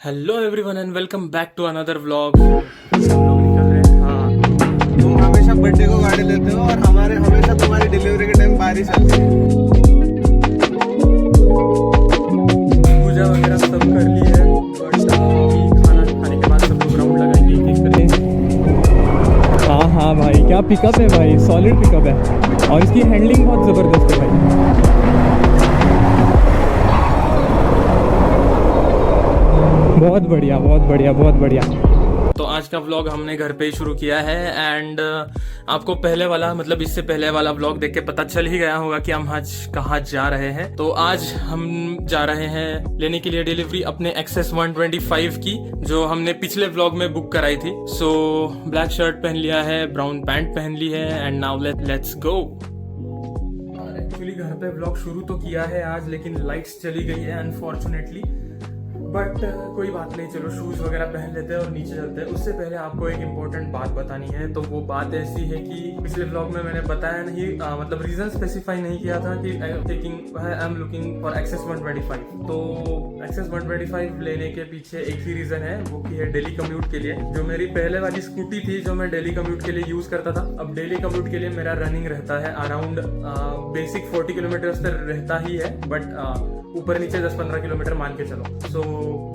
Hello everyone and welcome back to another vlog. हम लोग निकल रहे हैं। हाँ, तुम हमेशा बर्थडे को गाड़ी लेते हो और हमारे हमेशा तुम्हारी डिलीवरी के टाइम बारिश आती है। पूजा वगैरह सब कर ली है, बट अभी खाना खाने के बाद सब लोग राउंड लगाएंगे एक एक करके। हाँ हाँ भाई, क्या पिकअप है भाई, सॉलिड पिकअप है और इसकी हैंडलिंग बहुत ज़बरदस्त है भाई। बहुत बढ़िया बहुत बढ़िया बहुत बढ़िया। तो आज का व्लॉग हमने घर पे ही शुरू किया है एंड आपको पहले वाला मतलब इससे पहले वाला व्लॉग देख के पता चल ही गया होगा कि हम आज कहाँ जा रहे हैं। तो आज हम जा रहे हैं लेने के लिए डिलीवरी अपने एक्सेस 125 की, जो हमने पिछले व्लॉग में बुक कराई थी। सो ब्लैक शर्ट पहन लिया है, ब्राउन पैंट पहन ली है and now let's go. Actually घर पे व्लॉग शुरू तो किया है आज, लेकिन लाइट्स चली गई है अनफॉर्चुनेटली, बट कोई बात नहीं। चलो शूज़ वगैरह पहन लेते हैं और नीचे चलते हैं। उससे पहले आपको एक इम्पोर्टेंट बात बतानी है। तो वो बात ऐसी है कि पिछले ब्लॉग में मैंने बताया नहीं, मतलब रीज़न स्पेसिफाई नहीं किया था कि I am looking for Access 125। तो एक्सेस 125 लेने के पीछे एक ही रीज़न है, वो की है डेली कम्यूट के लिए। जो मेरी पहले वाली स्कूटी थी जो मैं डेली कम्यूट के लिए यूज़ करता था, अब डेली कम्यूट के लिए मेरा रनिंग रहता है अराउंड बेसिक 40 किलोमीटर तक रहता ही है, बट ऊपर नीचे 10-15 किलोमीटर मान के चलो। सो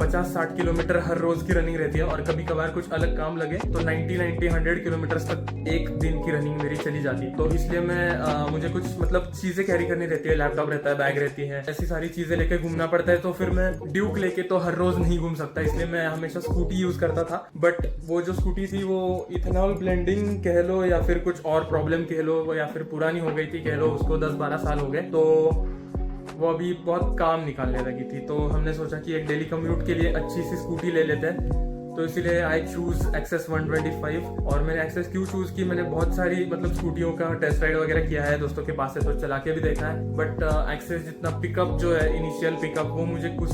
50-60 किलोमीटर हर रोज की रनिंग रहती है और कभी कभार कुछ अलग काम लगे तो 90-100 किलोमीटर तक एक दिन की रनिंग मेरी चली जाती है। तो इसलिए मैं मुझे कुछ मतलब चीजें कैरी करनी रहती है, लैपटॉप रहता है, बैग रहती है, ऐसी सारी चीजें लेके घूमना पड़ता है। तो फिर मैं ड्यूक लेके तो हर रोज नहीं घूम सकता, इसलिए मैं हमेशा स्कूटी यूज करता था। बट वो जो स्कूटी थी वो इथेनॉल ब्लेंडिंग कह लो या फिर कुछ और प्रॉब्लम कह लो या फिर पुरानी हो गई थी कह लो, उसको 10-12 साल हो गए, तो वो अभी बहुत काम निकालने लगी थी। तो हमने सोचा कि एक डेली कम्यूट के लिए अच्छी सी स्कूटी ले लेते हैं, तो इसीलिए आई चूज एक्सेस 125। और मैंने एक्सेस क्यों चूज की, मैंने बहुत सारी मतलब स्कूटियों का टेस्ट राइड वगैरह किया है, दोस्तों के पास से तो चला के भी देखा है, बट एक्सेस जितना पिकअप जो है इनिशियल पिकअप वो मुझे कुछ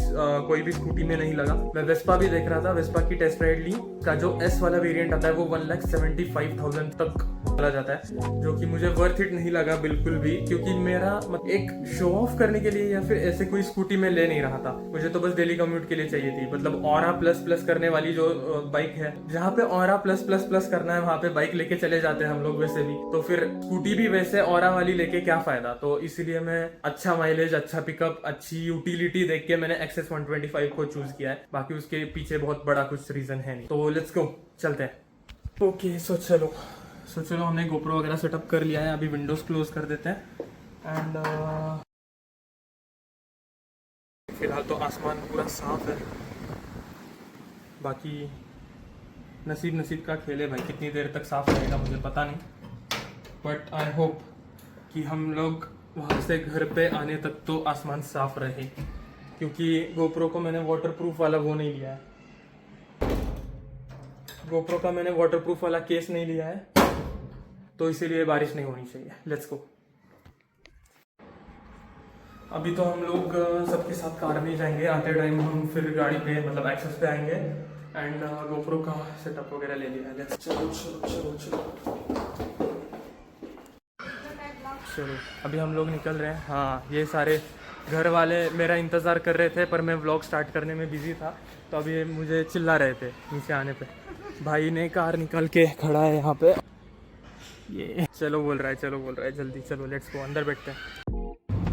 कोई भी स्कूटी में नहीं लगा। मैं वेस्पा भी देख रहा था, वेस्पा की टेस्ट राइड ली, का जो एस वाला वेरिएंट आता है वो 1,75,000 तक चला जाता है, जो कि मुझे वर्थ इट नहीं लगा बिल्कुल भी, क्योंकि मेरा एक शो ऑफ करने के लिए या फिर ऐसे कोई स्कूटी में ले नहीं रहा था। मुझे तो बस डेली कम्यूट के लिए चाहिए थी, मतलब ऑरा प्लस प्लस करने वाली जो बाइक है, जहाँ पे ऑरा प्लस प्लस प्लस करना है वहां पे बाइक लेके चले जाते हैं हम लोग वैसे भी, तो फिर स्कूटी भी वैसे ऑरा वाली लेके क्या फायदा। तो इसीलिए मैं अच्छा माइलेज, अच्छा पिकअप, अच्छी यूटिलिटी देख के मैंने एक्सेस 125 को चूज किया है। बाकी उसके पीछे बहुत बड़ा कुछ रीजन है नहीं। तो लेट्स गो, चलते हैं। ओके सो चलो हमने गोप्रो वगैरह सेटअप कर लिया है, अभी विंडोज क्लोज कर देते हैं एंड फिलहाल तो आसमान पूरा साफ है। बाकी नसीब का खेल है भाई, कितनी देर तक साफ रहेगा मुझे पता नहीं, बट आई होप कि हम लोग वहाँ से घर पे आने तक तो आसमान साफ रहे, क्योंकि गोप्रो को मैंने वाटरप्रूफ वाला वो नहीं लिया है, गोप्रो का मैंने वाटरप्रूफ वाला केस नहीं लिया है, तो इसीलिए बारिश नहीं होनी चाहिए। Let's go. अभी तो हम लोग सबके साथ कार में जाएंगे, आते टाइम हम फिर गाड़ी पे मतलब एक्सेस पे आएंगे एंड गोप्रो का सेटअप वगैरह ले लिया है। लेट्स चलो अभी हम लोग निकल रहे हैं। हाँ, ये सारे घर वाले मेरा इंतज़ार कर रहे थे, पर मैं व्लॉग स्टार्ट करने में बिजी था, तो अभी मुझे चिल्ला रहे थे नीचे आने पे। भाई ने कार निकाल के खड़ा है यहाँ पे, ये चलो बोल रहा है जल्दी चलो, लेट्स गो, अंदर बैठते हैं।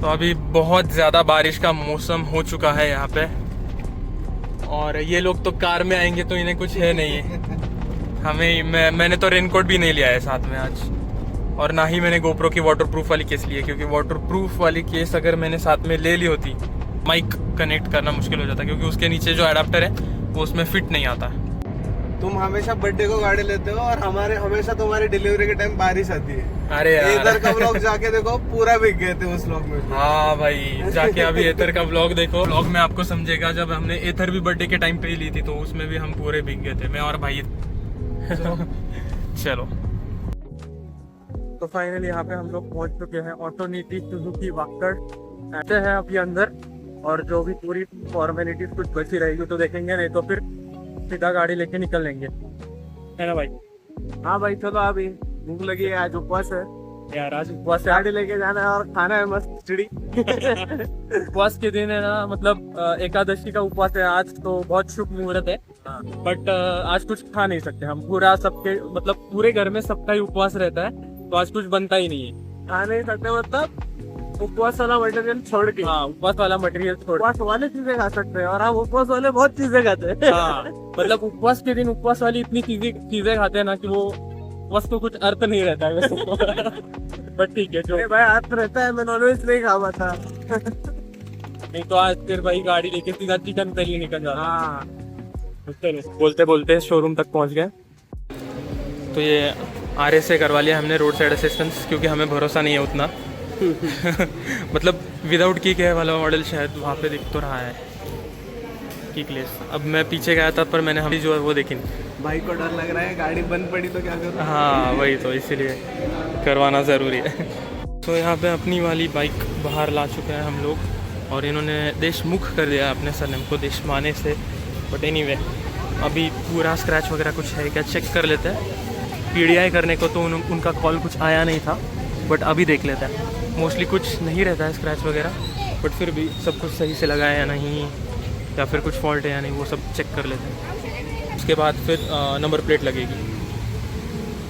तो अभी बहुत ज़्यादा बारिश का मौसम हो चुका है यहाँ पे, और ये लोग तो कार में आएंगे तो इन्हें कुछ है नहीं है। मैंने तो रेनकोट भी नहीं लिया है साथ में आज, और ना ही मैंने गोप्रो की वाटरप्रूफ वाली केस ली है, क्योंकि वाटरप्रूफ वाली केस अगर मैंने साथ में ले ली होती, माइक कनेक्ट करना मुश्किल हो जाता, क्योंकि उसके नीचे जो एडाप्टर है वो उसमें फिट नहीं आता। तुम हमेशा बर्थडे को गाड़ी लेते हो और हमारे हमेशा तुम्हारी डिलीवरी के टाइम बारिश आती है। अरे यार, इधर का व्लॉग जाके देखो, पूरा भीग गए थे उस व्लॉग में। हाँ भाई, जाके अभी एथर का व्लॉग देखो, व्लॉग में आपको समझेगा। जब हमने एथर भी बर्थडे के टाइम पे ही ली थी तो उसमें भी हम पूरे भीग गए थे, मैं और भाई। चलो तो फाइनली यहाँ पे हम लोग पहुंच चुके हैं, ऑटोनिटी सुजुकी वाकड़ ऐसे हैं अभी अंदर, और जो भी पूरी फॉर्मेलिटीज कुछ बची रहेगी तो देखेंगे, नहीं तो फिर सीधा गाड़ी लेके निकल लेंगे, है ना भाई। हाँ भाई चलो, अभी भूख लगी है, आज उपवास है, यार आज उपवास है, गाड़ी लेके जाना है और खाना है मस्त खिचड़ी। उपवास के दिन है ना, मतलब एकादशी का उपवास है आज, तो बहुत शुभ मुहूर्त है। बट आज कुछ खा नहीं सकते हम, पूरा सबके मतलब पूरे घर में सबका ही उपवास रहता है, तो आज कुछ बनता ही नहीं है। खा नहीं सकते मतलब उपवास वाला मटेरियल छोड़ के। हाँ, उपवास वाला मटेरियल छोड़। उपवास वाले चीजें खा सकते हैं और हम उपवास वाले बहुत चीजें खाते हैं। हाँ, मतलब उपवास के दिन उपवास वाली इतनी चीजें खाते हैं ना कि वो उपवास को कुछ अर्थ नहीं रहता है वैसे तो। बट ठीक है, जो अरे भाई हाथ रहता है, मैं नॉनवेज नहीं खा पाता। नहीं तो आज फिर भाई गाड़ी लेके सीधा चिकन पे ही निकल जाता। हाँ चलो, बोलते बोलते शोरूम तक पहुंच गए। तो ये RSA करवा लिया हमने, रोड साइड असिस्टेंस, क्योंकि हमें भरोसा नहीं है उतना। मतलब विदाउट की है वाला मॉडल शायद वहाँ पे दिख तो रहा है, कीकलेस। अब मैं पीछे गया था पर मैंने हमें जो है वो देखी नहीं। भाई को डर लग रहा है, गाड़ी बंद पड़ी तो क्या करूँ। हाँ वही तो, इसीलिए करवाना ज़रूरी है। तो यहाँ पे अपनी वाली बाइक बाहर ला चुके हैं हम लोग, और इन्होंने देशमुख कर दिया अपने सरनेम को देशमाने से। बट एनीवे, अभी पूरा स्क्रैच वगैरह कुछ है क्या चेक कर लेते हैं। PDI करने को तो उनका कॉल कुछ आया नहीं था, बट अभी देख लेते हैं। मोस्टली कुछ नहीं रहता है स्क्रैच वगैरह, बट फिर भी सब कुछ सही से लगा है या नहीं, या फिर कुछ फॉल्ट है या नहीं, वो सब चेक कर लेते हैं। उसके बाद फिर नंबर प्लेट लगेगी,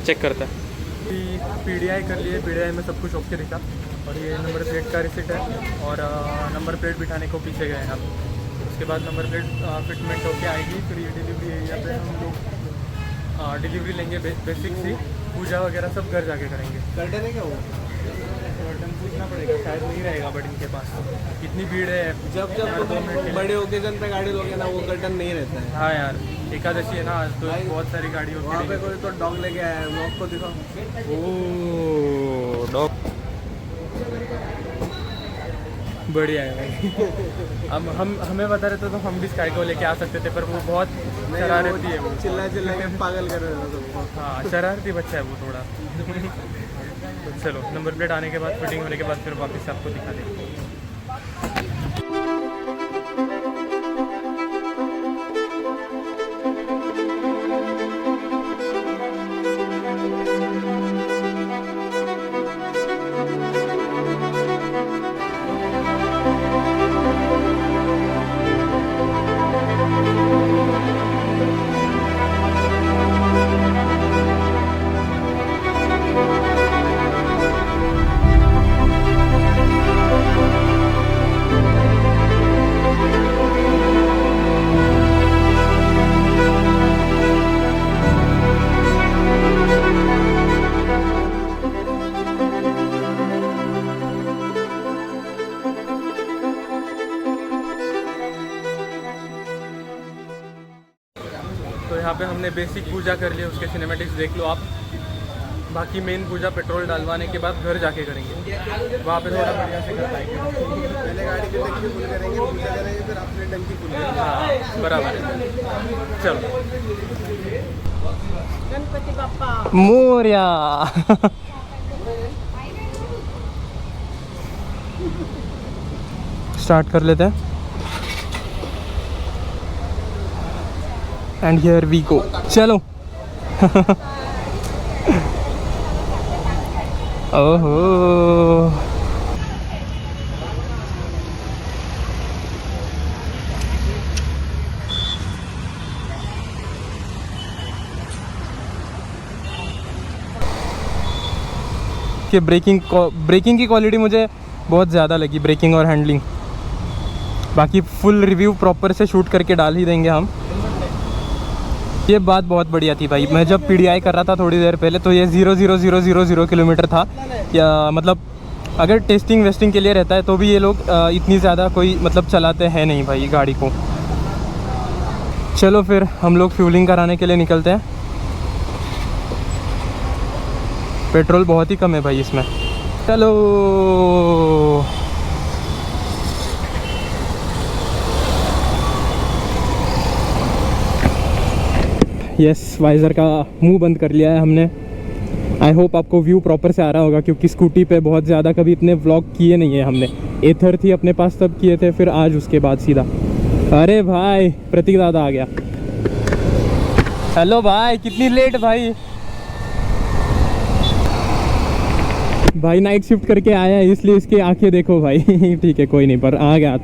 चेक करता है। PDI कर लिए, PDI में सब कुछ ओके दिखा, और ये नंबर प्लेट का रिसिट है, और नंबर प्लेट बिठाने को पीछे गए हम। उसके बाद नंबर प्लेट फिटमेंट होके आएगी, फिर ये डिलीवरी एरिया पे हम लोग डिलीवरी लेंगे। बेसिक सी पूजा वगैरह सब घर जाके करेंगे। कर्टन है क्या वो? कर्टन पूछना पड़ेगा, शायद नहीं रहेगा, बट इनके पास इतनी भीड़ है। जब यार, 2 मिनट के लिए। बड़े ओकेजन पे गाड़ी लोगे ना, वो कर्टन नहीं रहता है। हाँ यार, एकादशी है ना आज, तो भाई, बहुत सारी गाड़ी वहाँ पे होती है। कोई तो डॉग लेके आया है, व्लॉग को दिखाओ। ओह डॉग, बढ़िया है भाई। अब हमें बता रहे थे तो हम भी स्काई को लेके आ सकते थे, पर वो बहुत शरारती है। वो चिल्ला चिल्ला के पागल कर रहे थे सबको। हाँ, शरारती बच्चा है वो थोड़ा। तो चलो, नंबर प्लेट आने के बाद, फिटिंग होने के बाद फिर वापस से आपको दिखा देंगे। तो यहाँ पे हमने बेसिक पूजा कर ली, उसके सिनेमेटिक्स देख लो आप। बाकी मेन पूजा पेट्रोल डालवाने के बाद घर जाके करेंगे, वहाँ पे थोड़ा बढ़िया से कर पाएंगे। पहले गाड़ी की टंकी फुल करेंगे, पूजा करेंगे, फिर अपनी टंकी फुल करेंगे। हाँ बराबर है। चलो, गणपति बाप्पा मोरया। स्टार्ट कर लेते हैं। एंड हियर वी गो, चलो। ओहो, कि ब्रेकिंग की क्वालिटी मुझे बहुत ज़्यादा लगी, ब्रेकिंग और हैंडलिंग। बाकी फुल रिव्यू प्रॉपर से शूट करके डाल ही देंगे हम। ये बात बहुत बढ़िया थी भाई, मैं जब PDI कर रहा था थोड़ी देर पहले, तो ये 0.0000 किलोमीटर था, या मतलब अगर टेस्टिंग वेस्टिंग के लिए रहता है तो भी ये लोग इतनी ज़्यादा कोई मतलब चलाते हैं नहीं भाई गाड़ी को। चलो फिर हम लोग फ्यूलिंग कराने के लिए निकलते हैं। पेट्रोल बहुत ही कम है भाई इसमें। चलो, यस, वाइज़र का मुंह बंद कर लिया है हमने। आई होप आपको व्यू प्रॉपर से आ रहा होगा, क्योंकि स्कूटी पे बहुत ज़्यादा कभी इतने व्लॉग किए नहीं है हमने। एथर थी अपने पास तब किए थे, फिर आज उसके बाद सीधा। अरे भाई, प्रतीक दादा आ गया। हेलो भाई, कितनी लेट भाई। भाई नाइट शिफ्ट करके आया है इसलिए इसकी आंखें देखो भाई। ठीक है कोई नहीं, पर आ गया।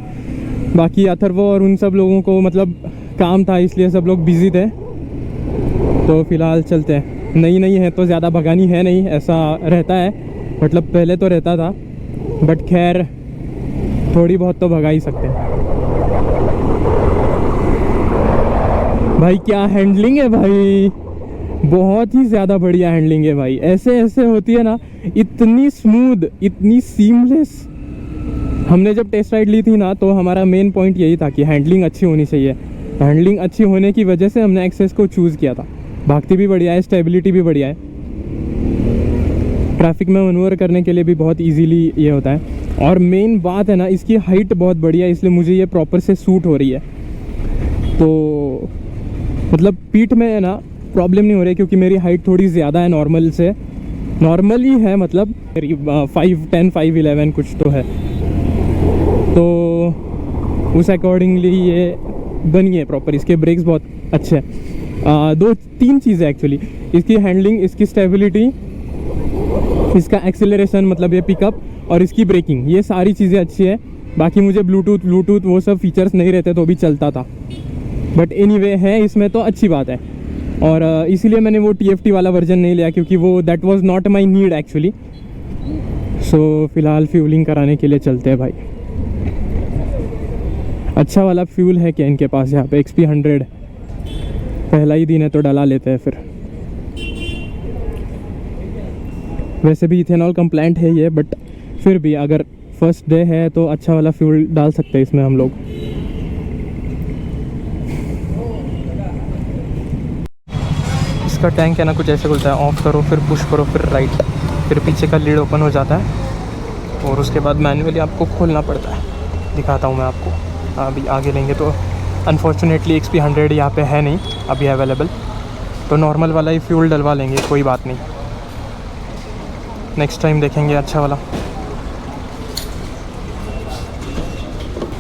बाकी अथर्वो और उन सब लोगों को मतलब काम था इसलिए सब लोग बिजी थे। तो फिलहाल चलते हैं। नई नई है तो ज़्यादा भगानी है नहीं, ऐसा रहता है, मतलब पहले तो रहता था, बट खैर थोड़ी बहुत तो भगा ही सकते हैं। भाई क्या हैंडलिंग है भाई, बहुत ही ज़्यादा बढ़िया हैंडलिंग है भाई। ऐसे ऐसे होती है ना, इतनी स्मूथ, इतनी सीमलेस। हमने जब टेस्ट राइड ली थी ना तो हमारा मेन पॉइंट यही था कि हैंडलिंग अच्छी होनी चाहिए। हैंडलिंग अच्छी होने की वजह से हमने एक्सेस को चूज़ किया था। भागती भी बढ़िया है, स्टेबिलिटी भी बढ़िया है, ट्रैफिक में मनूवर करने के लिए भी बहुत इजीली ये होता है। और मेन बात है ना, इसकी हाइट बहुत बढ़िया है, इसलिए मुझे ये प्रॉपर से सूट हो रही है। तो मतलब पीठ में है ना प्रॉब्लम नहीं हो रही, क्योंकि मेरी हाइट थोड़ी ज़्यादा है नॉर्मल से। नॉर्मल ही है, मतलब मेरी 5'10", 5'11" कुछ तो है। तो उस अकॉर्डिंगली ये बनी है प्रॉपर। इसके ब्रेक्स बहुत अच्छे हैं। 2-3 चीज़ें एक्चुअली, इसकी हैंडलिंग, इसकी स्टेबिलिटी, इसका एक्सेलरेशन मतलब ये पिकअप, और इसकी ब्रेकिंग, ये सारी चीज़ें अच्छी है। बाकी मुझे ब्लूटूथ वो सब फीचर्स नहीं रहते तो भी चलता था, बट एनीवे है इसमें तो अच्छी बात है। और इसीलिए मैंने वो TFT वाला वर्जन नहीं लिया, क्योंकि वो that was not my need actually. So फिलहाल फ्यूलिंग कराने के लिए चलते हैं भाई। अच्छा वाला फ्यूल है क्या इनके पास यहाँ पे? XP 100 पहला ही दिन है तो डला लेते हैं फिर। वैसे भी इथेनॉल कंप्लाइंट है ये, बट फिर भी अगर फर्स्ट डे है तो अच्छा वाला फ्यूल डाल सकते हैं इसमें हम लोग। इसका टैंक है ना कुछ ऐसे खुलता है, ऑफ करो फिर पुश करो फिर राइट, फिर पीछे का लीड ओपन हो जाता है और उसके बाद मैन्युअली आपको खोलना पड़ता है। दिखाता हूँ मैं आपको। अभी आगे लेंगे तो अनफॉर्चुनेटली XP 100 यहाँ पे है नहीं अभी अवेलेबल, तो नॉर्मल वाला ही फ्यूल डलवा लेंगे, कोई बात नहीं। नेक्स्ट टाइम देखेंगे अच्छा वाला।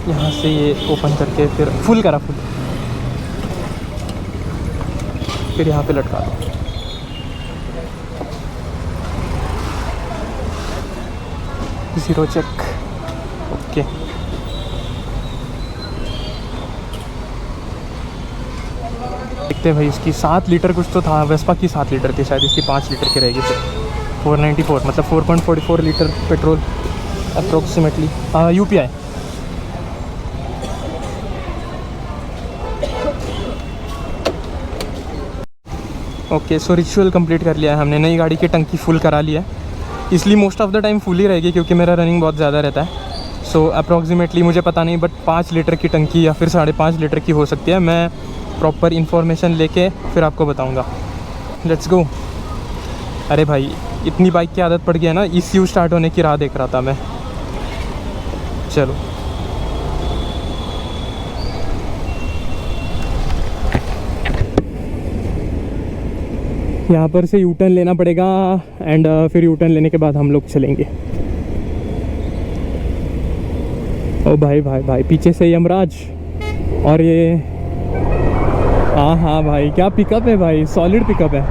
यहाँ से ये ओपन करके फिर फुल करा, फुल, फिर यहाँ पे लटका दो। Zero check, okay. देखते हैं भाई। इसकी 7 लीटर कुछ तो था, वेस्पा की 7 लीटर थी शायद, इसकी 5 लीटर की रहेगी। फिर 494 मतलब 4.44 litre petrol approximately. UPI okay. So ritual complete कर लिया है हमने, नई गाड़ी की टंकी फुल करा लिया है, इसलिए most of the time full ही रहेगी क्योंकि मेरा रनिंग बहुत ज़्यादा रहता है। सो अप्रोक्सीमेटली मुझे पता नहीं, बट 5 लीटर की टंकी या फिर 5.5 लीटर की हो सकती है। मैं प्रॉपर इन्फॉर्मेशन लेके फिर आपको बताऊंगा। Let's go. अरे भाई इतनी बाइक की आदत पड़ गई है ना, ECU स्टार्ट होने की राह देख रहा था मैं। चलो यहाँ पर से U-टर्न लेना पड़ेगा एंड फिर U-टर्न लेने के बाद हम लोग चलेंगे। ओ भाई भाई भाई, पीछे से यमराज, और ये हाँ भाई क्या पिकअप है भाई, सॉलिड पिकअप है,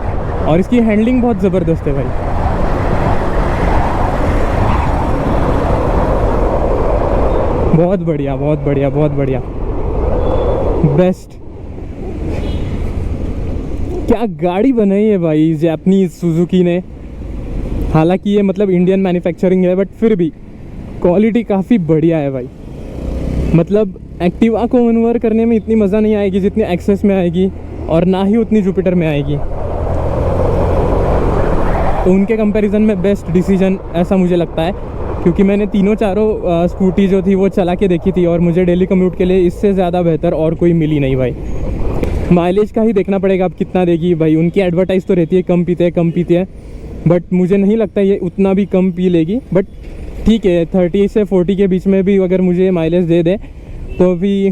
और इसकी हैंडलिंग बहुत ज़बरदस्त है भाई। बहुत बढ़िया, बहुत बढ़िया, बहुत बढ़िया, बेस्ट। क्या गाड़ी बनाई है भाई जापानीज सुजुकी ने। हालांकि ये मतलब इंडियन मैन्युफैक्चरिंग है, बट फिर भी क्वालिटी काफ़ी बढ़िया है भाई। मतलब एक्टिवा को मनूवर करने में इतनी मज़ा नहीं आएगी जितनी एक्सेस में आएगी, और ना ही उतनी जुपिटर में आएगी। तो उनके कंपैरिजन में बेस्ट डिसीजन ऐसा मुझे लगता है, क्योंकि मैंने तीनों चारों स्कूटी जो थी वो चला के देखी थी, और मुझे डेली कम्यूट के लिए इससे ज़्यादा बेहतर और कोई मिली नहीं भाई। माइलेज का ही देखना पड़ेगा अब कितना देगी भाई। उनकी एडवर्टाइज तो रहती है कम पीते हैं, बट मुझे नहीं लगता ये उतना भी कम पी लेगी। बट ठीक है, 30 से 40 के बीच में भी अगर मुझे माइलेज दे दे तो भी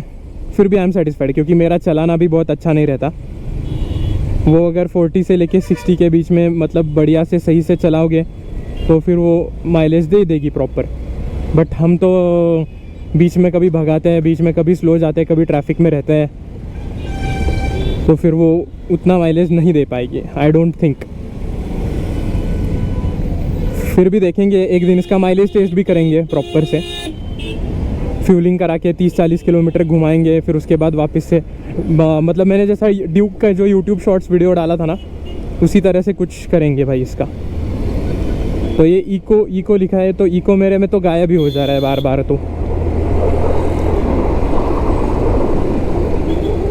फिर भी आई एम सेटिस्फाइड, क्योंकि मेरा चलाना भी बहुत अच्छा नहीं रहता। वो अगर 40 से लेके 60 के बीच में मतलब बढ़िया से सही से चलाओगे तो फिर वो माइलेज दे देगी प्रॉपर। बट हम तो बीच में कभी भगाते हैं, बीच में कभी स्लो जाते हैं, कभी ट्रैफिक में रहते हैं, तो फिर वो उतना माइलेज नहीं दे पाएगी, आई डोंट थिंक। फिर भी देखेंगे, एक दिन इसका माइलेज टेस्ट भी करेंगे प्रॉपर से, फ्यूलिंग करा के 30-40 किलोमीटर घुमाएंगे, फिर उसके बाद वापस से मतलब मैंने जैसा ड्यूक का जो यूट्यूब शॉर्ट्स वीडियो डाला था ना, उसी तरह से कुछ करेंगे भाई इसका। तो ये इको लिखा है, तो इको मेरे में तो गायब ही हो जा रहा है बार बार। तो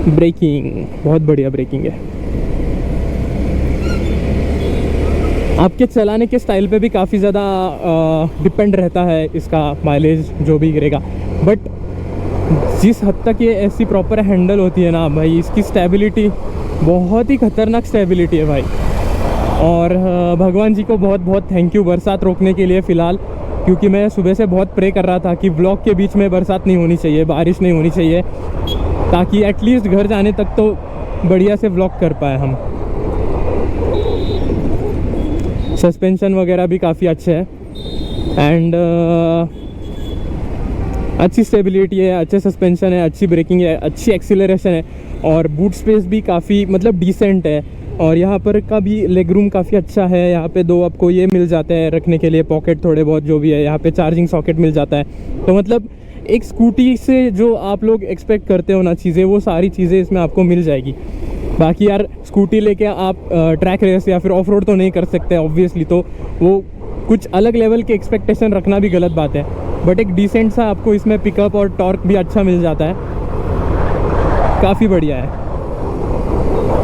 ब्रेकिंग बहुत बढ़िया ब्रेकिंग है। आपके चलाने के स्टाइल पे भी काफ़ी ज़्यादा डिपेंड रहता है इसका माइलेज जो भी गिरेगा, बट जिस हद तक ये ऐसी प्रॉपर हैंडल होती है ना भाई, इसकी स्टेबिलिटी बहुत ही खतरनाक स्टेबिलिटी है भाई। और भगवान जी को बहुत बहुत थैंक यू बरसात रोकने के लिए फ़िलहाल, क्योंकि मैं सुबह से बहुत प्रे कर रहा था कि व्लॉग के बीच में बरसात नहीं होनी चाहिए, बारिश नहीं होनी चाहिए, ताकि एटलीस्ट घर जाने तक तो बढ़िया से व्लॉग कर पाए हम। सस्पेंशन वगैरह भी काफ़ी अच्छे है एंड अच्छी स्टेबिलिटी है, अच्छे सस्पेंशन है, अच्छी ब्रेकिंग है, अच्छी एक्सीलरेशन है, और बूट स्पेस भी काफ़ी मतलब डिसेंट है। और यहाँ पर का भी लेग रूम काफ़ी अच्छा है। यहाँ पे 2 आपको ये मिल जाते हैं रखने के लिए पॉकेट, थोड़े बहुत जो भी है। यहाँ पे चार्जिंग सॉकेट मिल जाता है। तो मतलब एक स्कूटी से जो आप लोग एक्सपेक्ट करते हो ना चीज़ें, वो सारी चीज़ें इसमें आपको मिल जाएगी। बाकी यार स्कूटी लेके आप ट्रैक रेस या फिर ऑफ रोड तो नहीं कर सकते ऑब्वियसली, तो वो कुछ अलग लेवल के एक्सपेक्टेशन रखना भी गलत बात है। बट एक डिसेंट सा आपको इसमें पिकअप और टॉर्क भी अच्छा मिल जाता है, काफ़ी बढ़िया है,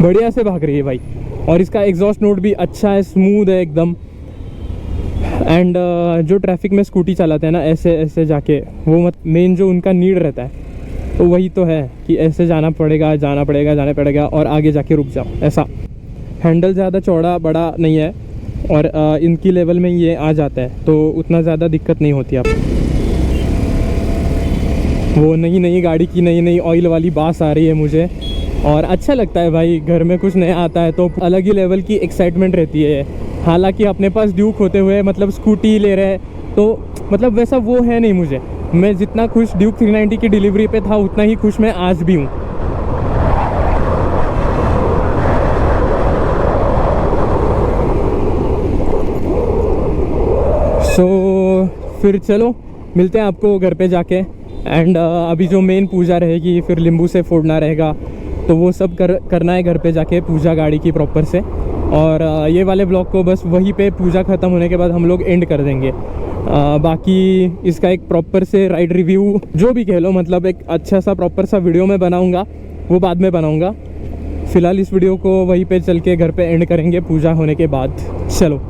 बढ़िया से भाग रही है भाई। और इसका एग्जॉस्ट नोट भी अच्छा है, स्मूथ है एकदम। एंड जो ट्रैफिक में स्कूटी चलाते हैं ना ऐसे ऐसे जाके, वो मेन जो उनका नीड रहता है तो वही तो है कि ऐसे जाना पड़ेगा और आगे जाके रुक जाओ। ऐसा हैंडल ज़्यादा चौड़ा बड़ा नहीं है, और इनकी लेवल में ये आ जाता है, तो उतना ज़्यादा दिक्कत नहीं होती। आप वो नई गाड़ी की नई ऑयल वाली बास आ रही है मुझे, और अच्छा लगता है भाई। घर में कुछ नया आता है तो अलग ही लेवल की एक्साइटमेंट रहती है। हालांकि अपने पास ड्यूक होते हुए मतलब स्कूटी ले रहे हैं, तो मतलब वैसा वो है नहीं मुझे। मैं जितना खुश ड्यूक 390 की डिलीवरी पे था, उतना ही खुश मैं आज भी हूँ। फिर चलो मिलते हैं आपको घर पे जाके। एंड अभी जो मेन पूजा रहेगी, फिर नींबू से फोड़ना रहेगा, तो वो सब करना है घर पे जाके, पूजा गाड़ी की प्रॉपर से। और ये वाले ब्लॉग को बस वहीं पे पूजा ख़त्म होने के बाद हम लोग एंड कर देंगे। बाकी इसका एक प्रॉपर से राइड रिव्यू जो भी कह लो, मतलब एक अच्छा सा प्रॉपर सा वीडियो मैं बनाऊंगा, वो बाद में बनाऊंगा। फ़िलहाल इस वीडियो को वहीं पे चल के घर पे एंड करेंगे पूजा होने के बाद। चलो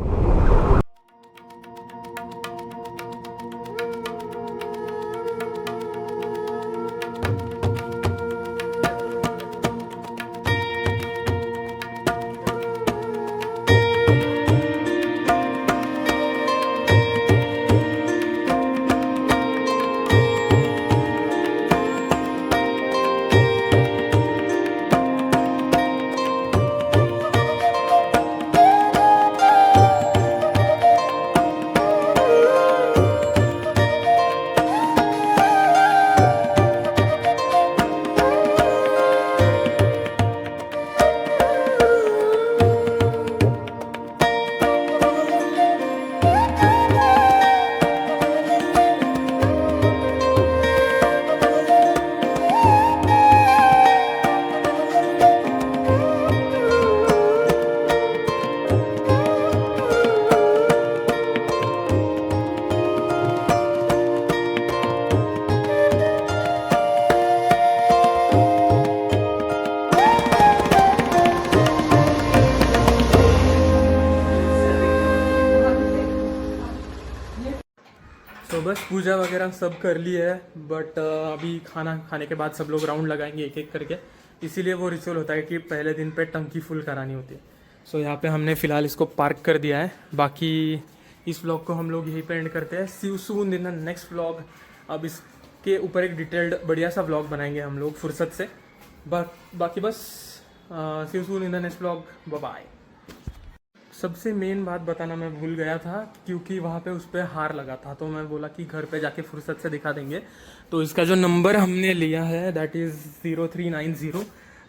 तो बस पूजा वगैरह सब कर ली है, बट अभी खाना खाने के बाद सब लोग राउंड लगाएंगे एक एक करके। इसीलिए वो रिचुअल होता है कि पहले दिन पे टंकी फुल करानी होती है। सो यहाँ पे हमने फ़िलहाल इसको पार्क कर दिया है। बाकी इस व्लॉग को हम लोग यहीं पे एंड करते हैं। See you soon in the next vlog. अब इसके ऊपर एक डिटेल्ड बढ़िया सा व्लॉग बनाएंगे हम लोग फुर्सत से। बाकी बस see you soon in the next vlog. Bye bye. सबसे मेन बात बताना मैं भूल गया था, क्योंकि वहाँ पे उस पर हार लगा था, तो मैं बोला कि घर पे जाके फुर्सत से दिखा देंगे। तो इसका जो नंबर हमने लिया है दैट इज़ 0390,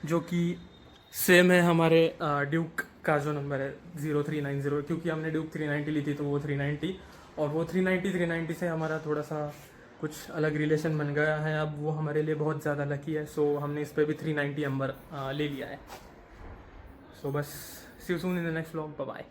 जो कि सेम है हमारे ड्यूक का जो नंबर है 0390, क्योंकि हमने ड्यूक 390 ली थी तो वो 390, और वो 390 से हमारा थोड़ा सा कुछ अलग रिलेशन बन गया है। अब वो हमारे लिए बहुत ज़्यादा लकी है, सो हमने इस पर भी 390 नंबर ले लिया है। सो बस see you soon in the next vlog, bye bye.